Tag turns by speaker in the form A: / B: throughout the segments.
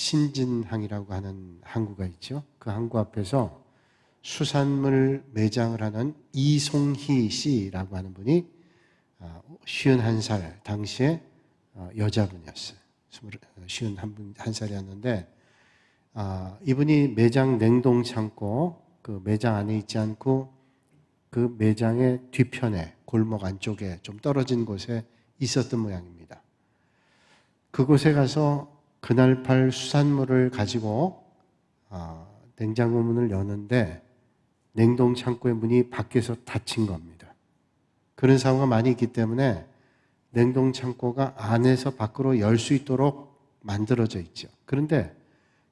A: 신진항이라고 하는 항구가 있죠. 그 항구 앞에서 수산물 매장을 하는 이송희 씨라고 하는 분이 51살 당시에 여자분이었어요. 51살이었는데 이분이 매장 냉동창고 그 매장 안에 있지 않고 그 매장의 뒤편에 골목 안쪽에 좀 떨어진 곳에 있었던 모양입니다. 그곳에 가서 그날 팔 수산물을 가지고 냉장고 문을 여는데 냉동창고의 문이 밖에서 닫힌 겁니다. 그런 사고가 많이 있기 때문에 냉동창고가 안에서 밖으로 열 수 있도록 만들어져 있죠. 그런데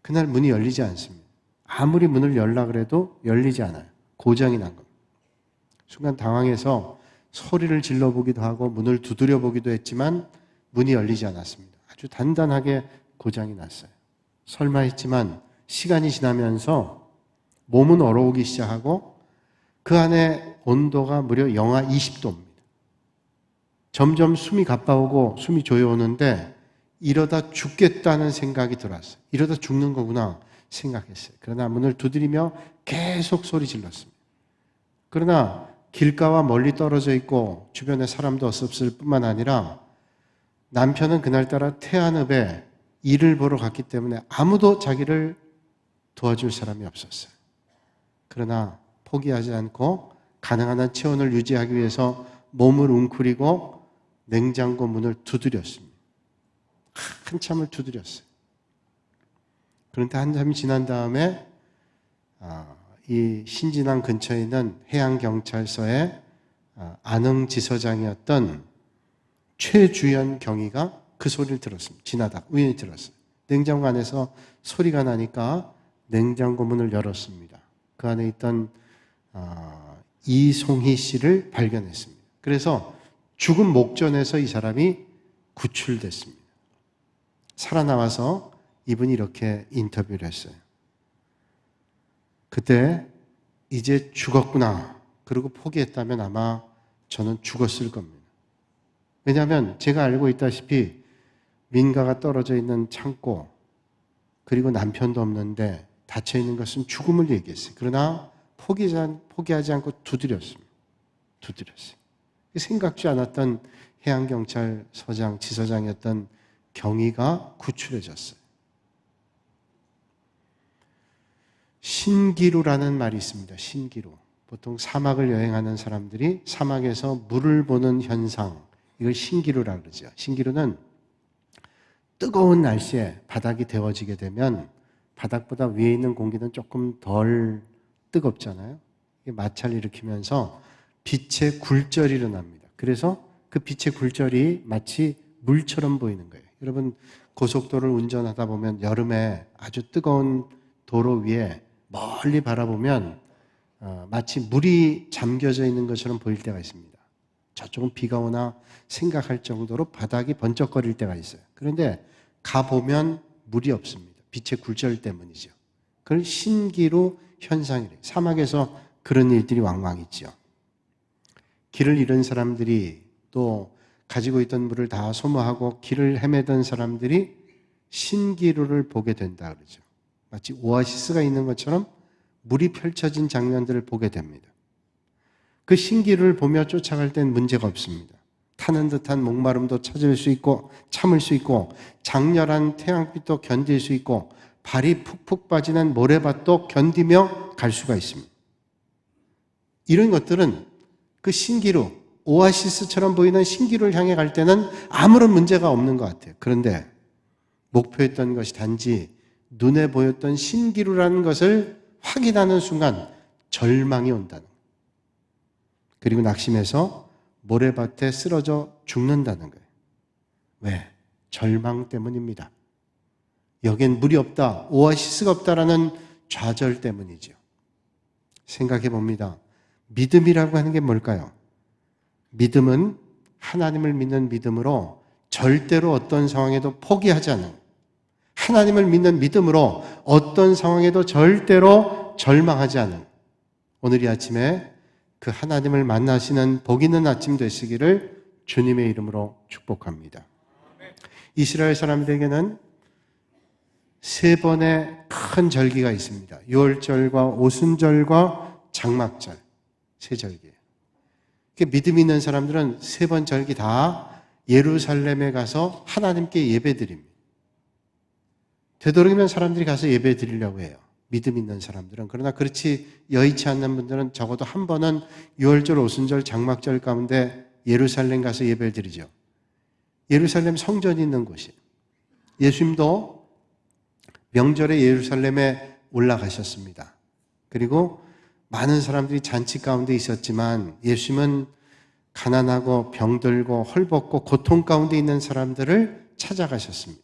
A: 그날 문이 열리지 않습니다. 아무리 문을 열려고 해도 열리지 않아요. 고장이 난 겁니다. 순간 당황해서 소리를 질러보기도 하고 문을 두드려 보기도 했지만 문이 열리지 않았습니다. 아주 단단하게 고장이 났어요. 설마 했지만 시간이 지나면서 몸은 얼어오기 시작하고 그 안에 온도가 무려 영하 20도입니다. 점점 숨이 가빠오고 숨이 조여오는데 이러다 죽겠다는 생각이 들었어요. 이러다 죽는 거구나 생각했어요. 그러나 문을 두드리며 계속 소리 질렀습니다. 그러나 길가와 멀리 떨어져 있고 주변에 사람도 없을 뿐만 아니라 남편은 그날따라 태안읍에 일을 보러 갔기 때문에 아무도 자기를 도와줄 사람이 없었어요. 그러나 포기하지 않고 가능한 한 체온을 유지하기 위해서 몸을 웅크리고 냉장고 문을 두드렸습니다. 한참을 두드렸어요. 그런데 한참이 지난 다음에 이 신진항 근처에 있는 해양경찰서의 안흥지서장이었던 최주연 경위가 그 소리를 들었습니다. 지나다 우연히 들었어요. 냉장고 안에서 소리가 나니까 냉장고 문을 열었습니다. 그 안에 있던 이송희 씨를 발견했습니다. 그래서 죽음 목전에서 이 사람이 구출됐습니다. 살아나와서 이분이 이렇게 인터뷰를 했어요. 그때 이제 죽었구나. 그리고 포기했다면 아마 저는 죽었을 겁니다. 왜냐하면 제가 알고 있다시피 민가가 떨어져 있는 창고 그리고 남편도 없는데 닫혀 있는 것은 죽음을 얘기했어요. 그러나 포기하지 않고 두드렸습니다. 두드렸어요. 생각지 않았던 해양경찰서장, 지서장이었던 경위가 구출해졌어요. 신기루라는 말이 있습니다. 신기루. 보통 사막을 여행하는 사람들이 사막에서 물을 보는 현상, 이걸 신기루라고 그러죠. 신기루는 뜨거운 날씨에 바닥이 데워지게 되면 바닥보다 위에 있는 공기는 조금 덜 뜨겁잖아요. 이게 마찰을 일으키면서 빛의 굴절이 일어납니다. 그래서 그 빛의 굴절이 마치 물처럼 보이는 거예요. 여러분 고속도로를 운전하다 보면 여름에 아주 뜨거운 도로 위에 멀리 바라보면 마치 물이 잠겨져 있는 것처럼 보일 때가 있습니다. 저쪽은 비가 오나 생각할 정도로 바닥이 번쩍거릴 때가 있어요. 그런데 가보면 물이 없습니다. 빛의 굴절 때문이죠. 그걸 신기루 현상이래요. 사막에서 그런 일들이 왕왕 있죠. 길을 잃은 사람들이 또 가지고 있던 물을 다 소모하고 길을 헤매던 사람들이 신기루를 보게 된다 그러죠. 마치 오아시스가 있는 것처럼 물이 펼쳐진 장면들을 보게 됩니다. 그 신기루를 보며 쫓아갈 땐 문제가 없습니다. 타는 듯한 목마름도 찾을 수 있고 참을 수 있고 장렬한 태양빛도 견딜 수 있고 발이 푹푹 빠지는 모래밭도 견디며 갈 수가 있습니다. 이런 것들은 그 신기루, 오아시스처럼 보이는 신기루를 향해 갈 때는 아무런 문제가 없는 것 같아요. 그런데 목표했던 것이 단지 눈에 보였던 신기루라는 것을 확인하는 순간 절망이 온다는 거예요. 그리고 낙심해서 모래밭에 쓰러져 죽는다는 거예요. 왜? 절망 때문입니다. 여긴 물이 없다, 오아시스가 없다라는 좌절 때문이죠. 생각해 봅니다. 믿음이라고 하는 게 뭘까요? 믿음은 하나님을 믿는 믿음으로 절대로 어떤 상황에도 포기하지 않는, 하나님을 믿는 믿음으로 어떤 상황에도 절대로 절망하지 않는, 오늘 이 아침에 그 하나님을 만나시는 복 있는 아침 되시기를 주님의 이름으로 축복합니다. 이스라엘 사람들에게는 세 번의 큰 절기가 있습니다. 유월절과 오순절과 장막절, 세 절기예요. 믿음 있는 사람들은 세 번 절기 다 예루살렘에 가서 하나님께 예배드립니다. 되도록이면 사람들이 가서 예배 드리려고 해요. 믿음 있는 사람들은. 그러나 그렇지 여의치 않는 분들은 적어도 한 번은 유월절, 오순절, 장막절 가운데 예루살렘 가서 예배를 드리죠. 예루살렘 성전이 있는 곳이에요. 예수님도 명절에 예루살렘에 올라가셨습니다. 그리고 많은 사람들이 잔치 가운데 있었지만 예수님은 가난하고 병들고 헐벗고 고통 가운데 있는 사람들을 찾아가셨습니다.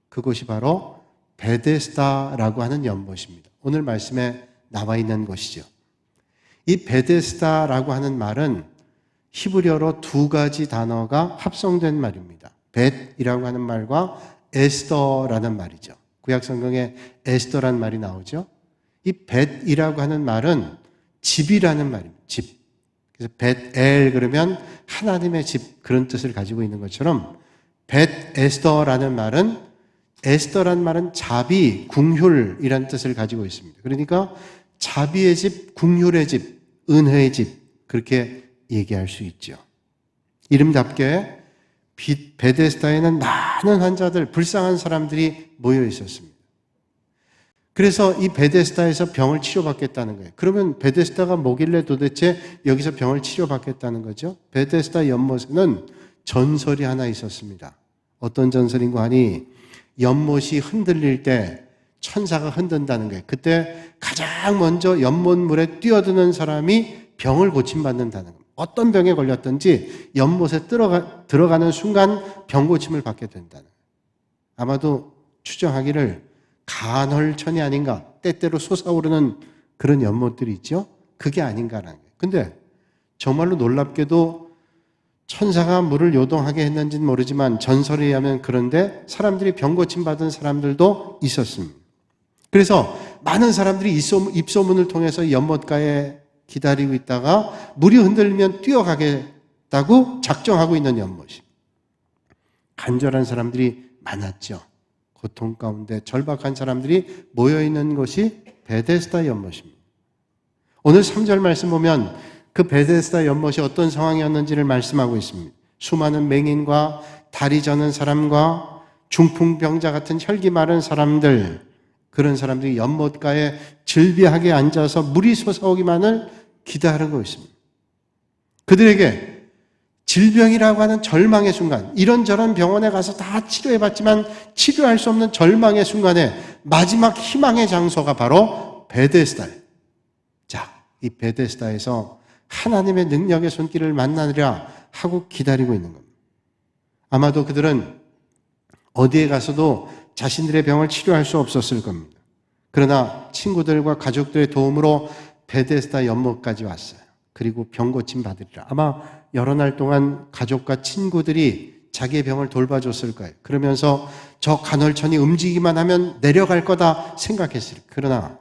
A: 그곳이 바로 베데스다라고 하는 연못입니다. 오늘 말씀에 나와 있는 것이죠. 이 베데스다라고 하는 말은 히브리어로 두 가지 단어가 합성된 말입니다. 벳이라고 하는 말과 에스더라는 말이죠. 구약 성경에 에스더라는 말이 나오죠. 이 벳이라고 하는 말은 집이라는 말입니다. 집. 그래서 벳엘 그러면 하나님의 집, 그런 뜻을 가지고 있는 것처럼 벳 에스더라는 말은, 에스더란 말은 자비, 궁휼이라는 뜻을 가지고 있습니다. 그러니까 자비의 집, 궁휼의 집, 은혜의 집, 그렇게 얘기할 수 있죠. 이름답게 베데스다에는 많은 환자들, 불쌍한 사람들이 모여 있었습니다. 그래서 이 베데스다에서 병을 치료받겠다는 거예요. 그러면 베데스다가 뭐길래 도대체 여기서 병을 치료받겠다는 거죠? 베데스다 연못에는 전설이 하나 있었습니다. 어떤 전설인가 하니 연못이 흔들릴 때 천사가 흔든다는 거예요. 그때 가장 먼저 연못물에 뛰어드는 사람이 병을 고침받는다는 거예요. 어떤 병에 걸렸든지 연못에 들어가는 순간 병 고침을 받게 된다는 거예요. 아마도 추정하기를 간헐천이 아닌가, 때때로 솟아오르는 그런 연못들이 있죠. 그게 아닌가라는 거예요. 근데 정말로 놀랍게도 천사가 물을 요동하게 했는지는 모르지만 전설에 의하면 그런데 사람들이 병 고침 받은 사람들도 있었습니다. 그래서 많은 사람들이 입소문을 통해서 연못가에 기다리고 있다가 물이 흔들리면 뛰어가겠다고 작정하고 있는 연못이. 간절한 사람들이 많았죠. 고통 가운데 절박한 사람들이 모여있는 곳이 베데스다 연못입니다. 오늘 3절 말씀 보면 그 베데스다 연못이 어떤 상황이었는지를 말씀하고 있습니다. 수많은 맹인과 다리 저는 사람과 중풍병자 같은 혈기 마른 사람들, 그런 사람들이 연못가에 즐비하게 앉아서 물이 솟아오기만을 기다리고 있습니다. 그들에게 질병이라고 하는 절망의 순간, 이런저런 병원에 가서 다 치료해봤지만 치료할 수 없는 절망의 순간에 마지막 희망의 장소가 바로 베데스다예요. 자, 이 베데스다에서 하나님의 능력의 손길을 만나리라 하고 기다리고 있는 겁니다. 아마도 그들은 어디에 가서도 자신들의 병을 치료할 수 없었을 겁니다. 그러나 친구들과 가족들의 도움으로 베데스다 연못까지 왔어요. 그리고 병 고침 받으리라. 아마 여러 날 동안 가족과 친구들이 자기의 병을 돌봐줬을 거예요. 그러면서 저 간헐천이 움직이기만 하면 내려갈 거다 생각했어요. 그러나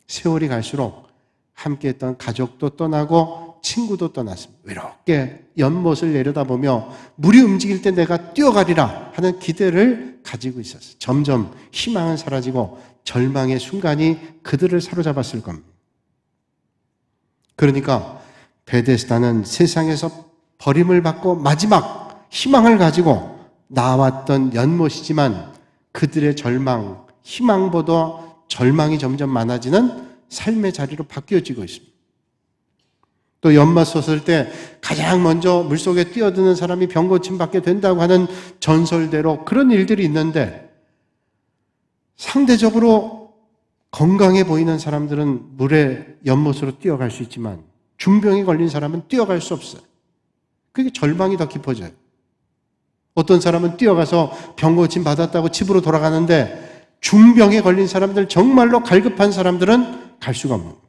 A: 세월이 갈수록 함께했던 가족도 떠나고 친구도 떠났습니다. 외롭게 연못을 내려다보며 물이 움직일 때 내가 뛰어가리라 하는 기대를 가지고 있었어요. 점점 희망은 사라지고 절망의 순간이 그들을 사로잡았을 겁니다. 그러니까 베데스다는 세상에서 버림을 받고 마지막 희망을 가지고 나왔던 연못이지만 그들의 절망, 희망보다 절망이 점점 많아지는 삶의 자리로 바뀌어지고 있습니다. 또 연못 솟을 때 가장 먼저 물속에 뛰어드는 사람이 병 고침 받게 된다고 하는 전설대로 그런 일들이 있는데, 상대적으로 건강해 보이는 사람들은 물에 연못으로 뛰어갈 수 있지만 중병에 걸린 사람은 뛰어갈 수 없어요. 그게 절망이 더 깊어져요. 어떤 사람은 뛰어가서 병 고침 받았다고 집으로 돌아가는데 중병에 걸린 사람들, 정말로 갈급한 사람들은 갈 수가 없는 거예요.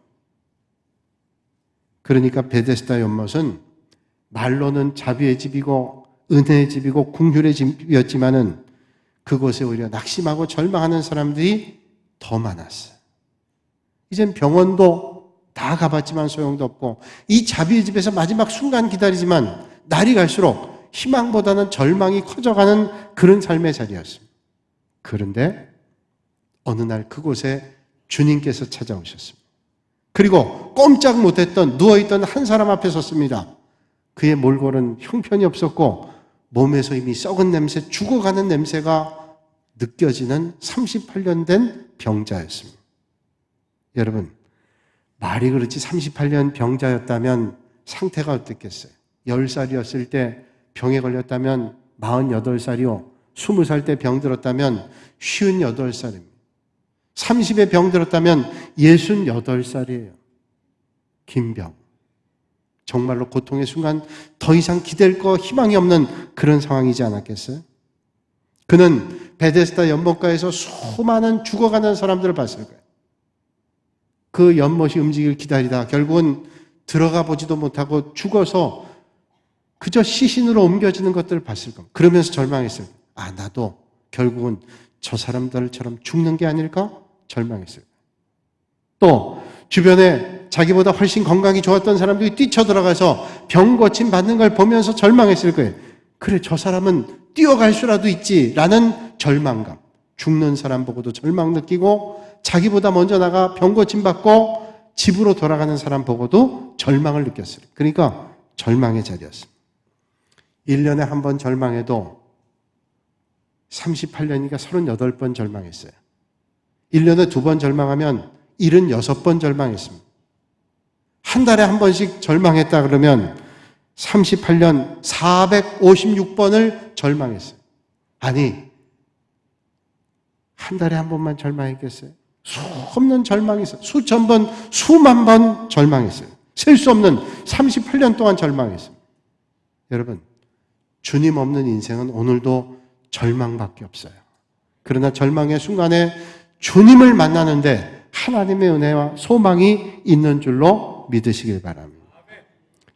A: 그러니까 베데스다 연못은 말로는 자비의 집이고 은혜의 집이고 궁휼의 집이었지만은 그곳에 오히려 낙심하고 절망하는 사람들이 더 많았어요. 이젠 병원도 다 가봤지만 소용도 없고 이 자비의 집에서 마지막 순간 기다리지만 날이 갈수록 희망보다는 절망이 커져가는 그런 삶의 자리였습니다. 그런데 어느 날 그곳에 주님께서 찾아오셨습니다. 그리고 꼼짝 못했던 누워있던 한 사람 앞에 섰습니다. 그의 몰골은 형편이 없었고 몸에서 이미 썩은 냄새, 죽어가는 냄새가 느껴지는 38년 된 병자였습니다. 여러분, 말이 그렇지 38년 병자였다면 상태가 어땠겠어요? 10살이었을 때 병에 걸렸다면 48살이요. 20살 때 병 들었다면 58살입니다. 30에 병 들었다면 68살이에요. 긴 병. 정말로 고통의 순간 더 이상 기댈 거 희망이 없는 그런 상황이지 않았겠어요? 그는 베데스다 연못가에서 수많은 죽어가는 사람들을 봤을 거예요. 그 연못이 움직이길 기다리다 결국은 들어가 보지도 못하고 죽어서 그저 시신으로 옮겨지는 것들을 봤을 겁니다. 그러면서 절망했어요. 아, 나도 결국은 저 사람들처럼 죽는 게 아닐까? 절망했어요. 또 주변에 자기보다 훨씬 건강이 좋았던 사람들이 뛰쳐들어가서 병 고침 받는 걸 보면서 절망했을 거예요. 그래, 저 사람은 뛰어갈 수라도 있지라는 절망감. 죽는 사람 보고도 절망 느끼고 자기보다 먼저 나가 병 고침 받고 집으로 돌아가는 사람 보고도 절망을 느꼈어요. 그러니까 절망의 자리였습니다. 1년에 한 번 절망해도 38년이니까 38번 절망했어요. 1년에 2번 절망하면 76번 절망했습니다. 한 달에 한 번씩 절망했다 그러면 38년 456번을 절망했어요. 아니, 한 달에 한 번만 절망했겠어요? 수없는 절망이 있어요. 수천 번, 수만 번 절망했어요. 셀 수 없는 38년 동안 절망했어요. 여러분, 주님 없는 인생은 오늘도 절망밖에 없어요. 그러나 절망의 순간에 주님을 만나는데 하나님의 은혜와 소망이 있는 줄로 믿으시길 바랍니다.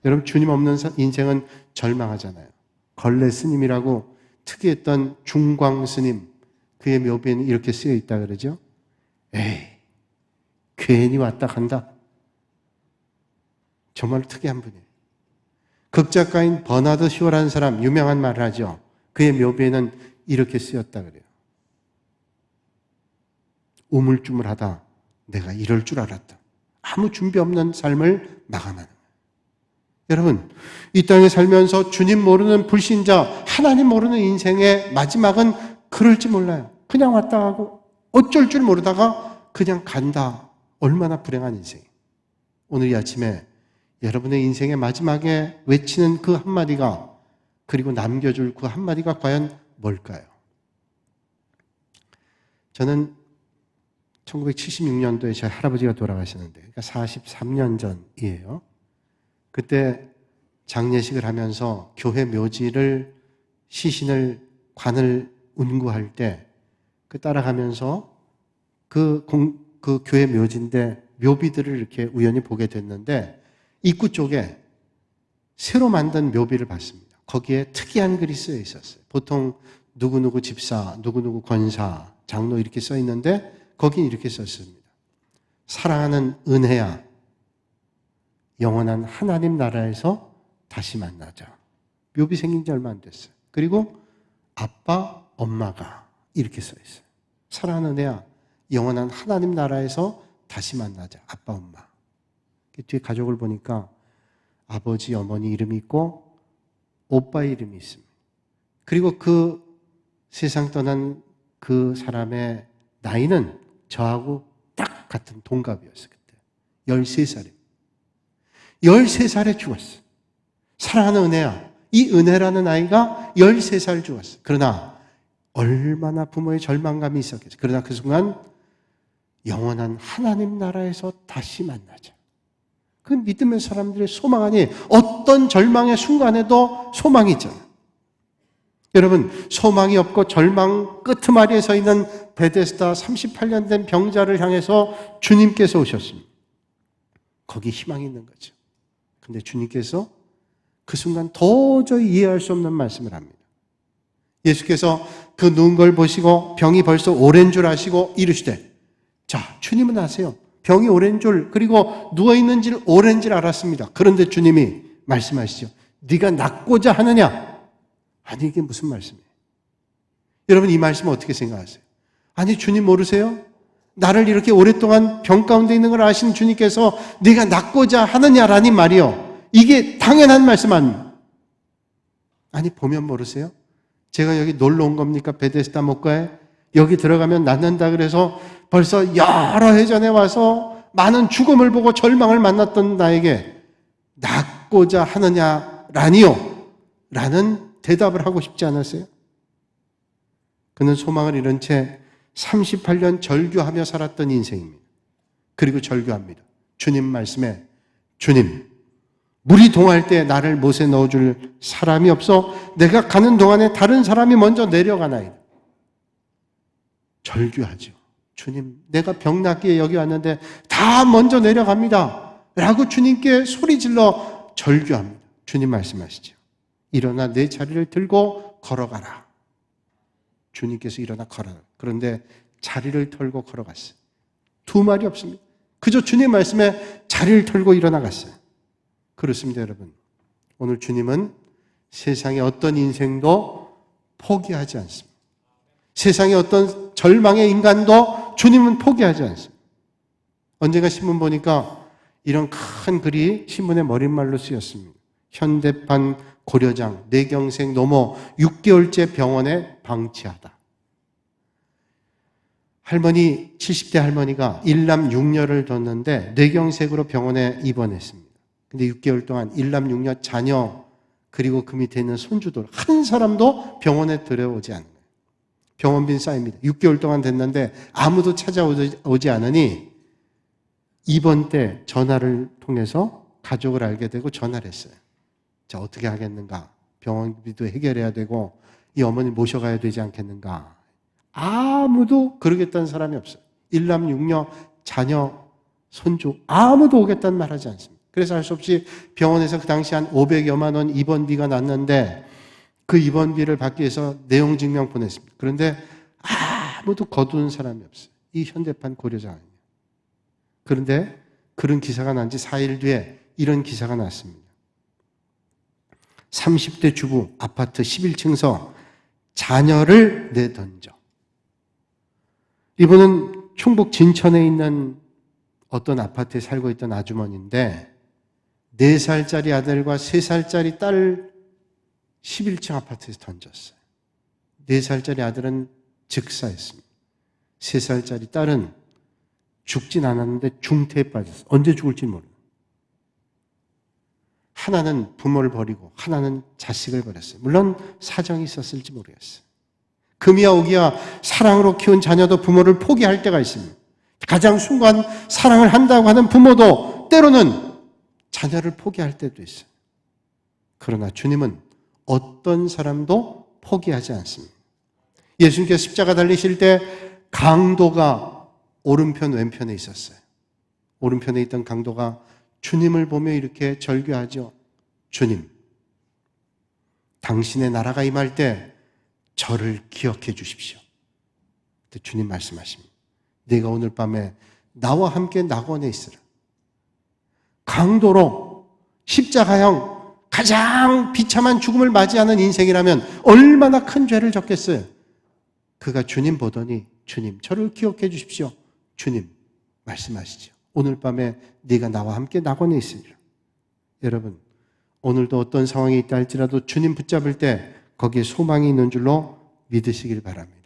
A: 여러분, 주님 없는 인생은 절망하잖아요. 걸레 스님이라고 특이했던 중광 스님, 그의 묘비에는 이렇게 쓰여 있다 그러죠. 에이, 괜히 왔다 간다. 정말 특이한 분이에요. 극작가인 버나드 쇼라는 사람, 유명한 말을 하죠. 그의 묘비에는 이렇게 쓰였다 그래요. 우물쭈물하다 내가 이럴 줄 알았다. 아무 준비 없는 삶을 마감하는 거예요. 여러분, 이 땅에 살면서 주님 모르는 불신자, 하나님 모르는 인생의 마지막은 그럴지 몰라요. 그냥 왔다 가고 어쩔 줄 모르다가 그냥 간다. 얼마나 불행한 인생. 오늘 이 아침에 여러분의 인생의 마지막에 외치는 그 한마디가, 그리고 남겨줄 그 한마디가 과연 뭘까요? 저는 1976년도에 제 할아버지가 돌아가셨는데, 그러니까 43년 전이에요. 그때 장례식을 하면서 교회 묘지를, 시신을, 관을 운구할 때 그 따라가면서 그 교회 묘지인데 묘비들을 이렇게 우연히 보게 됐는데 입구 쪽에 새로 만든 묘비를 봤습니다. 거기에 특이한 글이 쓰여 있었어요. 보통 누구누구 집사, 누구누구 권사, 장로 이렇게 써 있는데 거긴 이렇게 썼습니다. 사랑하는 은혜야, 영원한 하나님 나라에서 다시 만나자. 묘비 생긴 지 얼마 안 됐어요. 그리고 아빠, 엄마가 이렇게 써 있어요. 사랑하는 은혜야, 영원한 하나님 나라에서 다시 만나자. 아빠, 엄마. 뒤에 가족을 보니까 아버지, 어머니 이름이 있고 오빠 이름이 있습니다. 그리고 그 세상 떠난 그 사람의 나이는 저하고 딱 같은 동갑이었어요. 그때 13살입니다. 13살에 죽었어요. 사랑하는 은혜야, 이 은혜라는 아이가 13살 죽었어요. 그러나 얼마나 부모의 절망감이 있었겠어요. 그러나 그 순간 영원한 하나님 나라에서 다시 만나자. 그 믿음의 사람들의 소망 아니, 어떤 절망의 순간에도 소망이 있잖아요. 여러분, 소망이 없고 절망 끄트마리에 서 있는 베데스다 38년 된 병자를 향해서 주님께서 오셨습니다. 거기 희망이 있는 거죠. 근데 주님께서 그 순간 도저히 이해할 수 없는 말씀을 합니다. 예수께서 그 누운 걸 보시고 병이 벌써 오랜 줄 아시고 이르시되, 자, 주님은 아세요. 병이 오랜 줄, 그리고 누워있는 줄 오랜 줄 알았습니다. 그런데 주님이 말씀하시죠. 네가 낫고자 하느냐? 아니, 이게 무슨 말씀이에요? 여러분, 이 말씀 어떻게 생각하세요? 아니, 주님 모르세요? 나를 이렇게 오랫동안 병 가운데 있는 걸 아신 주님께서 네가 낫고자 하느냐라니 말이요. 이게 당연한 말씀 아닙니까? 아니, 보면 모르세요? 제가 여기 놀러 온 겁니까? 베데스다 목가에? 여기 들어가면 낫는다 그래서 벌써 여러 해 전에 와서 많은 죽음을 보고 절망을 만났던 나에게 낫고자 하느냐라니요? 라는 대답을 하고 싶지 않았어요? 그는 소망을 잃은 채 38년 절규하며 살았던 인생입니다. 그리고 절규합니다. 주님 말씀에, 주님, 물이 동할 때 나를 못에 넣어줄 사람이 없어 내가 가는 동안에 다른 사람이 먼저 내려가나이다. 절규하죠. 주님, 내가 병 낫기에 여기 왔는데 다 먼저 내려갑니다. 라고 주님께 소리질러 절규합니다. 주님 말씀하시죠. 일어나 내 자리를 들고 걸어가라. 주님께서 일어나 걸어가라. 그런데 자리를 털고 걸어갔어요. 두 말이 없습니다. 그저 주님 말씀에 자리를 털고 일어나갔어요. 그렇습니다, 여러분. 오늘 주님은 세상의 어떤 인생도 포기하지 않습니다. 세상의 어떤 절망의 인간도 주님은 포기하지 않습니다. 언젠가 신문 보니까 이런 큰 글이 신문의 머릿말로 쓰였습니다. 현대판 고려장, 뇌경색 노모 6개월째 병원에 방치하다. 할머니, 70대 할머니가 일남 6녀를 뒀는데 뇌경색으로 병원에 입원했습니다. 근데 6개월 동안 일남 6녀 자녀 그리고 그 밑에 있는 손주들 한 사람도 병원에 들여오지 않는 거예요. 병원비는 쌓입니다. 6개월 동안 됐는데 아무도 찾아오지 않으니 입원 때 전화를 통해서 가족을 알게 되고 전화를 했어요. 자, 어떻게 하겠는가? 병원비도 해결해야 되고 이 어머니 모셔가야 되지 않겠는가? 아무도 그러겠다는 사람이 없어요. 일남 6녀 자녀 손주 아무도 오겠다는 말 하지 않습니다. 그래서 할 수 없이 병원에서 그 당시 한 500여만 원 입원비가 났는데 그 입원비를 받기 위해서 내용 증명 보냈습니다. 그런데 아무도 거두는 사람이 없어요. 이 현대판 고려장입니다. 그런데 그런 기사가 난 지 4일 뒤에 이런 기사가 났습니다. 30대 주부 아파트 11층서 자녀를 내던져. 이분은 충북 진천에 있는 어떤 아파트에 살고 있던 아주머니인데 4살짜리 아들과 3살짜리 딸을 11층 아파트에서 던졌어요. 4살짜리 아들은 즉사했습니다. 3살짜리 딸은 죽진 않았는데 중태에 빠졌어요. 언제 죽을지 모릅니다. 하나는 부모를 버리고 하나는 자식을 버렸어요. 물론 사정이 있었을지 모르겠어요. 금이야 오기야 사랑으로 키운 자녀도 부모를 포기할 때가 있습니다. 가장 순간 사랑을 한다고 하는 부모도 때로는 자녀를 포기할 때도 있어요. 그러나 주님은 어떤 사람도 포기하지 않습니다. 예수님께서 십자가 달리실 때 강도가 오른편 왼편에 있었어요. 오른편에 있던 강도가 주님을 보며 이렇게 절규하죠. 주님, 당신의 나라가 임할 때 저를 기억해 주십시오. 그때 주님 말씀하십니다. 네가 오늘 밤에 나와 함께 낙원에 있으라. 강도로 십자가형 가장 비참한 죽음을 맞이하는 인생이라면 얼마나 큰 죄를 졌겠어요. 그가 주님 보더니 주님 저를 기억해 주십시오. 주님 말씀하시죠. 오늘 밤에 네가 나와 함께 낙원에 있으리라. 여러분, 오늘도 어떤 상황이 있다 할지라도 주님 붙잡을 때 거기에 소망이 있는 줄로 믿으시길 바랍니다.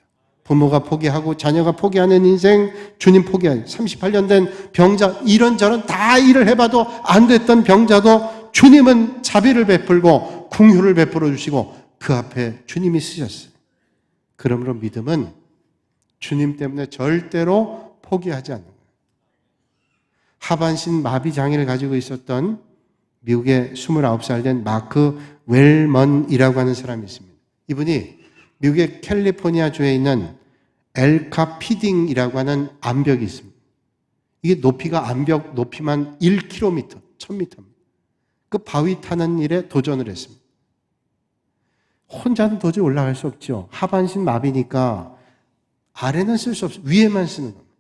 A: 부모가 포기하고 자녀가 포기하는 인생, 주님 포기하는 38년 된 병자, 이런저런 다 일을 해봐도 안 됐던 병자도 주님은 자비를 베풀고 긍휼을 베풀어 주시고 그 앞에 주님이 쓰셨어요. 그러므로 믿음은 주님 때문에 절대로 포기하지 않는 거예요. 하반신 마비 장애를 가지고 있었던 미국의 29살 된 마크 웰먼이라고 하는 사람이 있습니다. 이분이 미국의 캘리포니아주에 있는 엘카 피딩이라고 하는 암벽이 있습니다. 이게 높이가 암벽 높이만 1km, 1000m입니다. 그 바위 타는 일에 도전을 했습니다. 혼자는 도저히 올라갈 수 없죠. 하반신 마비니까 아래는 쓸 수 없어요. 위에만 쓰는 겁니다.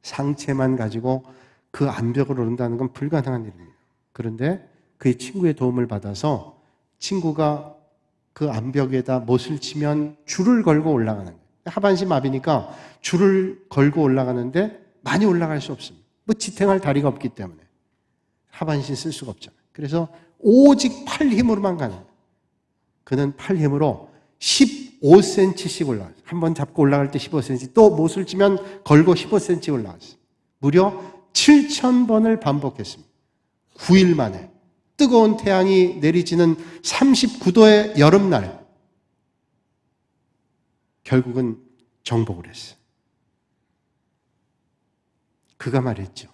A: 상체만 가지고 그 암벽을 오른다는 건 불가능한 일입니다. 그런데 그의 친구의 도움을 받아서 친구가 그 암벽에다 못을 치면 줄을 걸고 올라가는 거예요. 하반신 마비니까 줄을 걸고 올라가는데 많이 올라갈 수 없습니다. 뭐 지탱할 다리가 없기 때문에 하반신 쓸 수가 없잖아요. 그래서 오직 팔 힘으로만 가는 거예요. 그는 팔 힘으로 15cm씩 올라갔어요. 한 번 잡고 올라갈 때 15cm, 또 못을 치면 걸고 15cm 올라갔어요. 무려 7,000번을 반복했습니다. 9일 만에 뜨거운 태양이 내리지는 39도의 여름날 결국은 정복을 했어요. 그가 말했죠.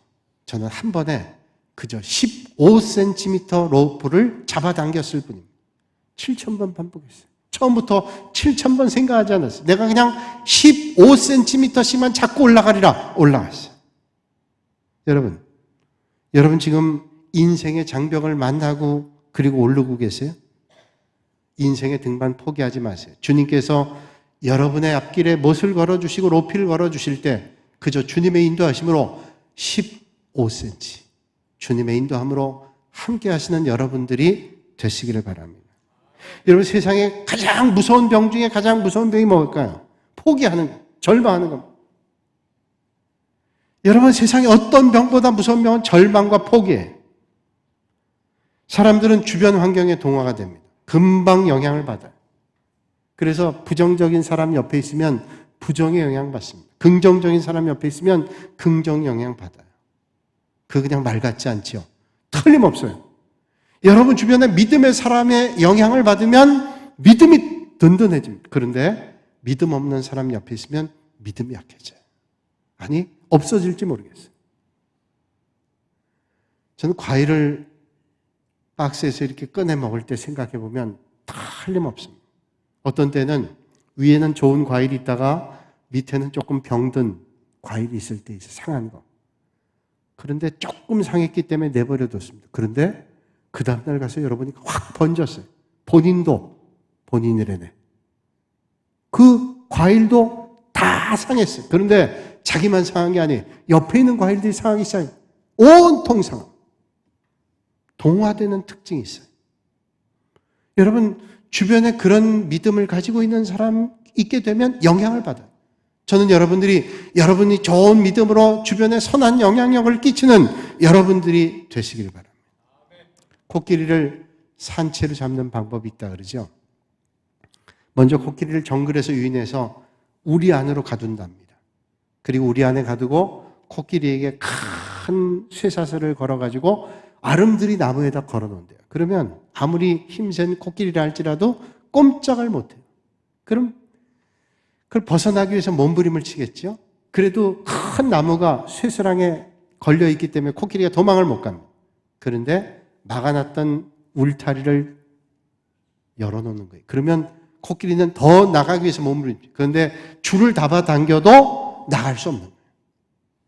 A: 저는 한 번에 그저 15cm 로프를 잡아당겼을 뿐입니다. 7,000번 반복했어요. 처음부터 7,000번 생각하지 않았어요. 내가 그냥 15cm씩만 잡고 올라가리라. 올라갔어요. 여러분 지금 인생의 장벽을 만나고 그리고 오르고 계세요? 인생의 등반 포기하지 마세요. 주님께서 여러분의 앞길에 못을 걸어주시고 로피를 걸어주실 때 그저 주님의 인도하심으로 15cm 주님의 인도함으로 함께 하시는 여러분들이 되시기를 바랍니다. 여러분 세상에 가장 무서운 병 중에 가장 무서운 병이 뭘까요? 포기하는 것, 절망하는 겁니다. 여러분 세상에 어떤 병보다 무서운 병은 절망과 포기예요. 사람들은 주변 환경에 동화가 됩니다. 금방 영향을 받아요. 그래서 부정적인 사람 옆에 있으면 부정의 영향 받습니다. 긍정적인 사람 옆에 있으면 긍정 영향 받아요. 그거 그냥 말 같지 않지요? 틀림없어요. 여러분 주변에 믿음의 사람의 영향을 받으면 믿음이 든든해집니다. 그런데 믿음 없는 사람 옆에 있으면 믿음이 약해져요. 아니 없어질지 모르겠어요. 저는 과일을 박스에서 이렇게 꺼내 먹을 때 생각해 보면 틀림없습니다. 어떤 때는 위에는 좋은 과일이 있다가 밑에는 조금 병든 과일이 있을 때 있어요. 상한 거. 그런데 조금 상했기 때문에 내버려뒀습니다. 그런데 그 다음날 가서 여러분이 확 번졌어요. 본인도 본인이래네. 그 과일도 다 상했어요. 그런데 자기만 상한 게 아니에요. 옆에 있는 과일들이 상하기 시작해요. 온통 상합니다. 동화되는 특징이 있어요. 여러분 주변에 그런 믿음을 가지고 있는 사람 있게 되면 영향을 받아요. 저는 여러분이 좋은 믿음으로 주변에 선한 영향력을 끼치는 여러분들이 되시길 바랍니다. 코끼리를 산채로 잡는 방법이 있다 그러죠. 먼저 코끼리를 정글에서 유인해서 우리 안으로 가둔답니다. 그리고 우리 안에 가두고 코끼리에게 큰 쇠사슬을 걸어가지고 아름드리 나무에다 걸어놓는데요. 그러면 아무리 힘센 코끼리라 할지라도 꼼짝을 못해요. 그럼 그걸 벗어나기 위해서 몸부림을 치겠죠. 그래도 큰 나무가 쇠사슬에 걸려있기 때문에 코끼리가 도망을 못 갑니다. 그런데 막아놨던 울타리를 열어놓는 거예요. 그러면 코끼리는 더 나가기 위해서 몸부림치죠. 그런데 줄을 잡아당겨도 나갈 수 없는 거예요.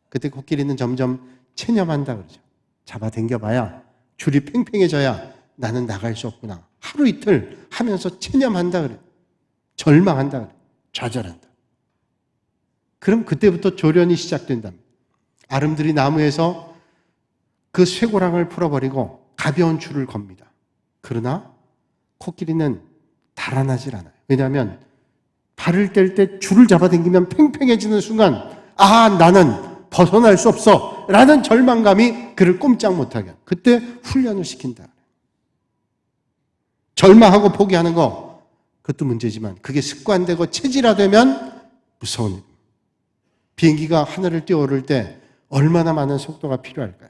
A: 그때 코끼리는 점점 체념한다 그러죠. 잡아당겨봐야 줄이 팽팽해져야 나는 나갈 수 없구나. 하루 이틀 하면서 체념한다 그래요. 절망한다 그래요. 좌절한다. 그럼 그때부터 조련이 시작된답니다. 아름드리 나무에서 그 쇠고랑을 풀어버리고 가벼운 줄을 겁니다. 그러나 코끼리는 달아나질 않아요. 왜냐하면 발을 뗄 때 줄을 잡아당기면 팽팽해지는 순간 나는 벗어날 수 없어 라는 절망감이 그를 꼼짝 못하게 해요. 그때 훈련을 시킨다. 절망하고 포기하는 거 그것도 문제지만 그게 습관되고 체질화되면 무서운 일입니다. 비행기가 하늘을 뛰어오를 때 얼마나 많은 속도가 필요할까요?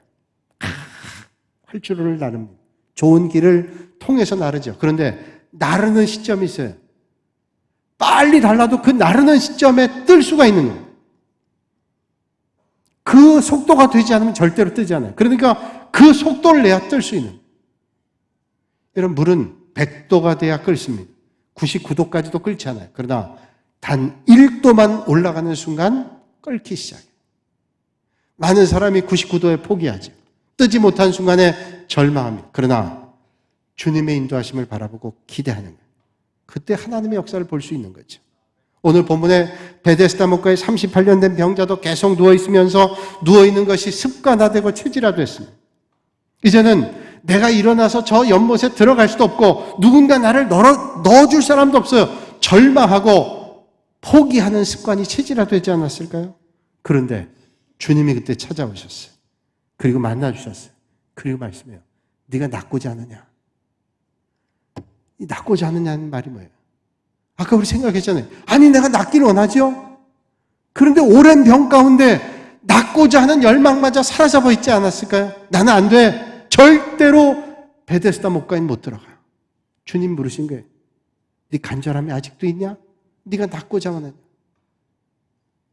A: 활주로를 나릅니다. 좋은 길을 통해서 나르죠. 그런데 나르는 시점이 있어요. 빨리 달라도 그 나르는 시점에 뜰 수가 있는 거예요. 그 속도가 되지 않으면 절대로 뜨지 않아요. 그러니까 그 속도를 내야 뜰 수 있는. 이런 물은 100도가 돼야 끓습니다. 99도까지도 끓지 않아요. 그러나 단 1도만 올라가는 순간 끓기 시작해요. 많은 사람이 99도에 포기하죠. 뜨지 못한 순간에 절망합니다. 그러나 주님의 인도하심을 바라보고 기대하는 거예요. 그때 하나님의 역사를 볼 수 있는 거죠. 오늘 본문에 베데스다 목가에 38년 된 병자도 계속 누워있으면서 누워있는 것이 습관화되고 체질화됐습니다. 이제는 내가 일어나서 저 연못에 들어갈 수도 없고 누군가 나를 넣어줄 사람도 없어요. 절망하고 포기하는 습관이 체질화되지 않았을까요? 그런데 주님이 그때 찾아오셨어요. 그리고 만나주셨어요. 그리고 말씀해요. 네가 낫고자 하느냐? 이 낫고자 하느냐는 말이 뭐예요? 아까 우리 생각했잖아요. 아니 내가 낫기를 원하죠? 그런데 오랜 병 가운데 낫고자 하는 열망마저 사로잡아 있지 않았을까요? 나는 안 돼. 절대로 베데스다 목가인 못 들어가요. 주님 물으신 거예요. 네 간절함이 아직도 있냐? 네가 낫고자 하느냐?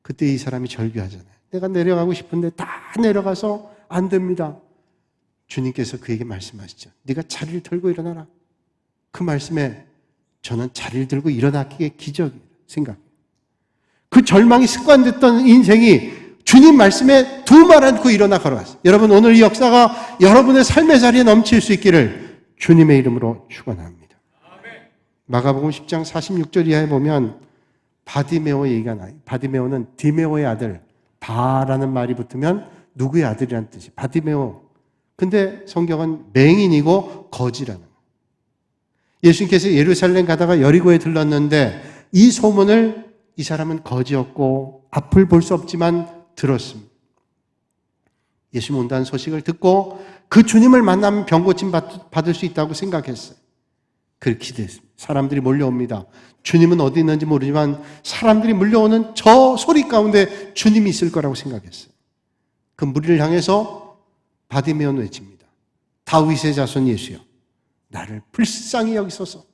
A: 그때 이 사람이 절규하잖아요. 내가 내려가고 싶은데 다 내려가서 안 됩니다. 주님께서 그에게 말씀하시죠. 네가 자리를 들고 일어나라. 그 말씀에 저는 자리를 들고 일어나기에 기적이에요. 생각해요. 그 절망이 습관됐던 인생이 주님 말씀에 두 말 않고 일어나 걸어갔어요. 여러분 오늘 이 역사가 여러분의 삶의 자리에 넘칠 수 있기를 주님의 이름으로 축원합니다. 마가복음 10장 46절 이하에 보면 바디메오 얘기가 나요. 바디메오는 디메오의 아들, 바라는 말이 붙으면 누구의 아들이라는 뜻이 바디메오. 근데 성경은 맹인이고 거지라는 거예요. 예수님께서 예루살렘 가다가 여리고에 들렀는데 이 소문을 이 사람은 거지였고 앞을 볼 수 없지만 들었습니다. 예수님 온다는 소식을 듣고 그 주님을 만나면 병고침 받을 수 있다고 생각했어요. 그렇게 기대했습니다. 사람들이 몰려옵니다. 주님은 어디 있는지 모르지만 사람들이 몰려오는 저 소리 가운데 주님이 있을 거라고 생각했어요. 그 무리를 향해서 바디메오는 외칩니다. 다윗의 자손 예수여, 나를 불쌍히 여기소서.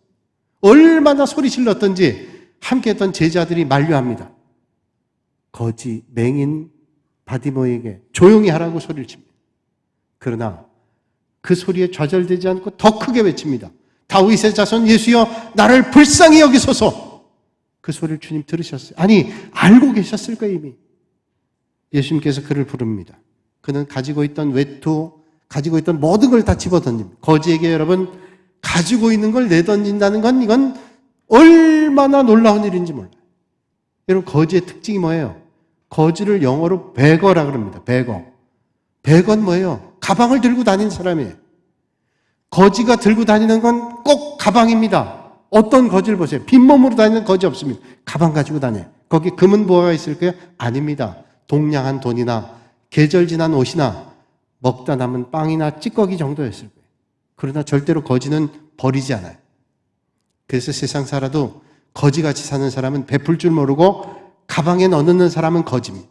A: 얼마나 소리 질렀던지 함께했던 제자들이 만류합니다. 거지, 맹인 바디메오에게 조용히 하라고 소리를 칩니다. 그러나 그 소리에 좌절되지 않고 더 크게 외칩니다. 다윗의 자손 예수여, 나를 불쌍히 여기소서. 그 소리를 주님 들으셨어요. 아니, 알고 계셨을 거예요, 이미. 예수님께서 그를 부릅니다. 그는 가지고 있던 외투, 가지고 있던 모든 걸 다 집어던집니다. 거지에게 여러분, 가지고 있는 걸 내던진다는 건 이건 얼마나 놀라운 일인지 몰라요. 여러분, 거지의 특징이 뭐예요? 거지를 영어로 베거라 그럽니다. 베거. 베거는 뭐예요? 가방을 들고 다니는 사람이에요. 거지가 들고 다니는 건 꼭 가방입니다. 어떤 거지를 보세요. 빈몸으로 다니는 거지 없습니다. 가방 가지고 다녀요. 거기 금은 뭐가 있을까요? 아닙니다. 동량한 돈이나 계절 지난 옷이나 먹다 남은 빵이나 찌꺼기 정도였을 거예요. 그러나 절대로 거지는 버리지 않아요. 그래서 세상 살아도 거지같이 사는 사람은 베풀 줄 모르고 가방에 넣는 사람은 거지입니다.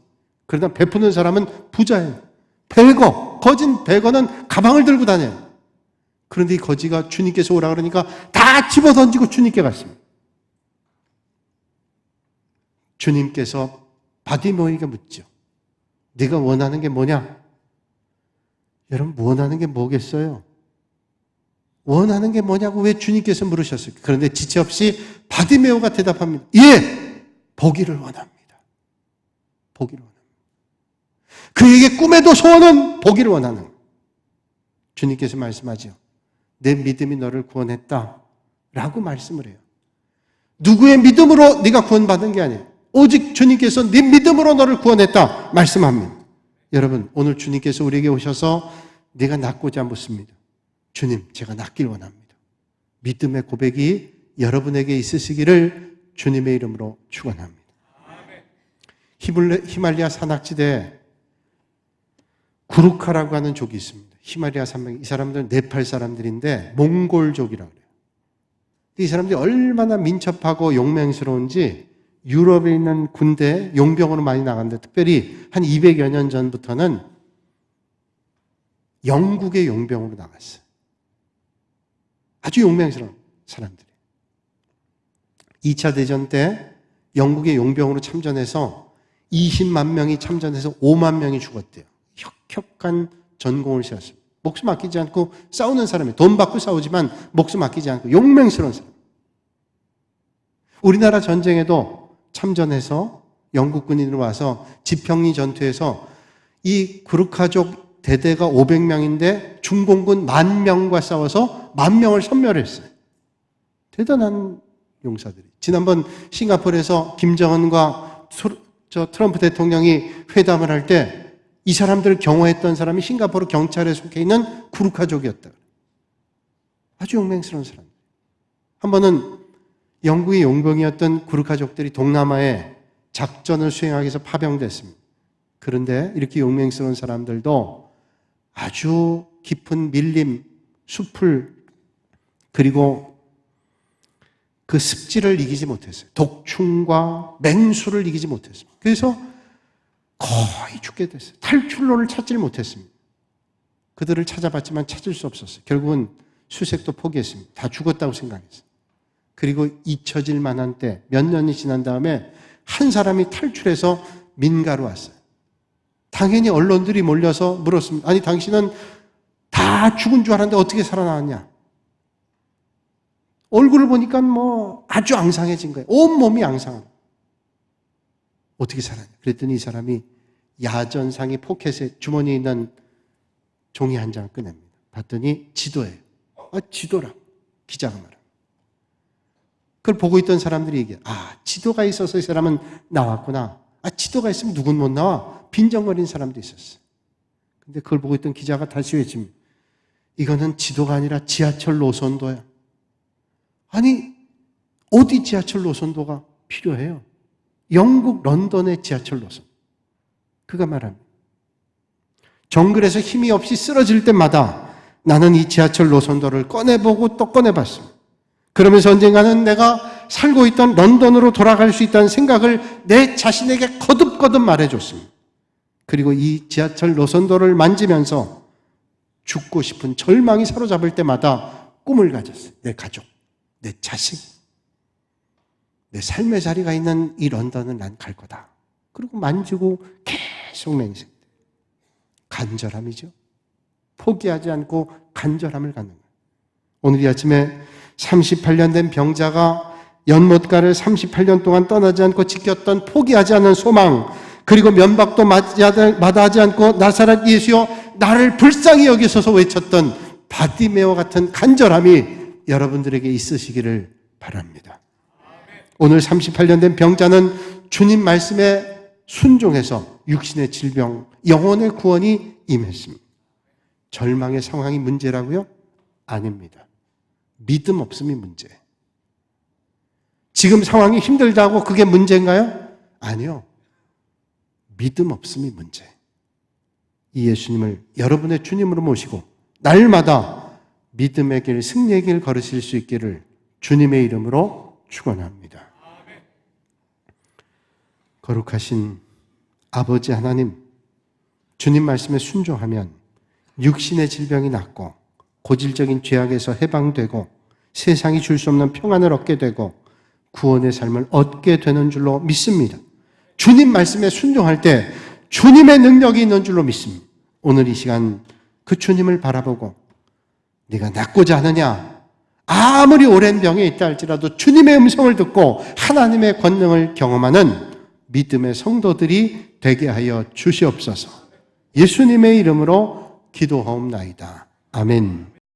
A: 그러나 베푸는 사람은 부자예요. 베거, 거진 베거는 가방을 들고 다녀요. 그런데 이 거지가 주님께서 오라 그러니까 다 집어던지고 주님께 갔습니다. 주님께서 바디메오에게 묻죠. 네가 원하는 게 뭐냐? 여러분, 원하는 게 뭐겠어요? 원하는 게 뭐냐고 왜 주님께서 물으셨을까요? 그런데 지체 없이 바디메오가 대답합니다. 예! 보기를 원합니다. 보기를 원합니다. 그에게 꿈에도 소원은 보기를 원하는 거예요. 주님께서 말씀하죠. 내 믿음이 너를 구원했다 라고 말씀을 해요. 누구의 믿음으로 네가 구원받은 게 아니에요. 오직 주님께서 네 믿음으로 너를 구원했다 말씀합니다. 여러분, 오늘 주님께서 우리에게 오셔서 네가 낫고자 묻습니다. 주님, 제가 낫길 원합니다. 믿음의 고백이 여러분에게 있으시기를 주님의 이름으로 축원합니다. 히말리아 산악지대에 구루카라고 하는 족이 있습니다. 히말리아 산맥, 이 사람들은 네팔 사람들인데 몽골족이라고 그래요. 이 사람들이 얼마나 민첩하고 용맹스러운지 유럽에 있는 군대 용병으로 많이 나갔는데 특별히 한 200여 년 전부터는 영국의 용병으로 나갔어요. 아주 용맹스러운 사람들이. 2차 대전 때 영국의 용병으로 참전해서 20만 명이 참전해서 5만 명이 죽었대요. 혁혁한 전공을 세웠습니다. 목숨 아끼지 않고 싸우는 사람이에요. 돈 받고 싸우지만 목숨 아끼지 않고 용맹스러운 사람. 우리나라 전쟁에도 참전해서 영국 군인으로 와서 지평리 전투에서 이 구르카족 대대가 500명인데 중공군 10,000명과 싸워서 10,000명을 섬멸했어요. 대단한 용사들이. 지난번 싱가포르에서 김정은과 트럼프 대통령이 회담을 할 때 이 사람들을 경호했던 사람이 싱가포르 경찰에 속해 있는 구루카족이었다. 아주 용맹스러운 사람. 한 번은 영국의 용병이었던 구르카족들이 동남아에 작전을 수행하기 위해서 파병됐습니다. 그런데 이렇게 용맹스러운 사람들도 아주 깊은 밀림, 숲을 그리고 그 습지를 이기지 못했어요. 독충과 맹수를 이기지 못했습니다. 그래서 거의 죽게 됐어요. 탈출로를 찾질 못했습니다. 그들을 찾아봤지만 찾을 수 없었어요. 결국은 수색도 포기했습니다. 다 죽었다고 생각했어요. 그리고 잊혀질 만한 때, 몇 년이 지난 다음에 한 사람이 탈출해서 민가로 왔어요. 당연히 언론들이 몰려서 물었습니다. 아니, 당신은 다 죽은 줄 알았는데 어떻게 살아나왔냐? 얼굴을 보니까 아주 앙상해진 거예요. 온몸이 앙상합니다. 어떻게 살았냐? 그랬더니 이 사람이 야전상의 포켓에 주머니에 있는 종이 한 장을 꺼냅니다. 봤더니 지도예요. 지도라. 기자가 말합니다. 그걸 보고 있던 사람들이 얘기해요. 지도가 있어서 이 사람은 나왔구나. 지도가 있으면 누군 못 나와? 빈정거리는 사람도 있었어요. 근데 그걸 보고 있던 기자가 다시 외칩니다. 이거는 지도가 아니라 지하철 노선도야. 아니, 어디 지하철 노선도가 필요해요? 영국 런던의 지하철 노선. 그가 말합니다. 정글에서 힘이 없이 쓰러질 때마다 나는 이 지하철 노선도를 꺼내보고 또 꺼내봤습니다. 그러면서 언젠가는 내가 살고 있던 런던으로 돌아갈 수 있다는 생각을 내 자신에게 거듭거듭 말해줬습니다. 그리고 이 지하철 노선도를 만지면서 죽고 싶은 절망이 사로잡을 때마다 꿈을 가졌어요. 내 가족, 내 자식, 내 삶의 자리가 있는 이 런던은 난 갈 거다. 그리고 만지고 계속 맹세. 간절함이죠. 포기하지 않고 간절함을 갖는 거예요. 오늘 이 아침에 38년 된 병자가 연못가를 38년 동안 떠나지 않고 지켰던 포기하지 않는 소망, 그리고 면박도 마다하지 않고 나사렛 예수여 나를 불쌍히 여기소서 외쳤던 바디메오 같은 간절함이 여러분들에게 있으시기를 바랍니다. 오늘 38년 된 병자는 주님 말씀에 순종해서 육신의 질병, 영혼의 구원이 임했습니다. 절망의 상황이 문제라고요? 아닙니다. 믿음 없음이 문제. 지금 상황이 힘들다고 그게 문제인가요? 아니요. 믿음 없음이 문제. 이 예수님을 여러분의 주님으로 모시고 날마다 믿음의 길, 승리의 길 걸으실 수 있기를 주님의 이름으로 축원합니다. 거룩하신 아버지 하나님, 주님 말씀에 순종하면 육신의 질병이 낫고 고질적인 죄악에서 해방되고 세상이 줄 수 없는 평안을 얻게 되고 구원의 삶을 얻게 되는 줄로 믿습니다. 주님 말씀에 순종할 때 주님의 능력이 있는 줄로 믿습니다. 오늘 이 시간 그 주님을 바라보고 네가 낫고자 하느냐? 아무리 오랜 병에 있다 할지라도 주님의 음성을 듣고 하나님의 권능을 경험하는 믿음의 성도들이 되게 하여 주시옵소서. 예수님의 이름으로 기도하옵나이다. 아멘.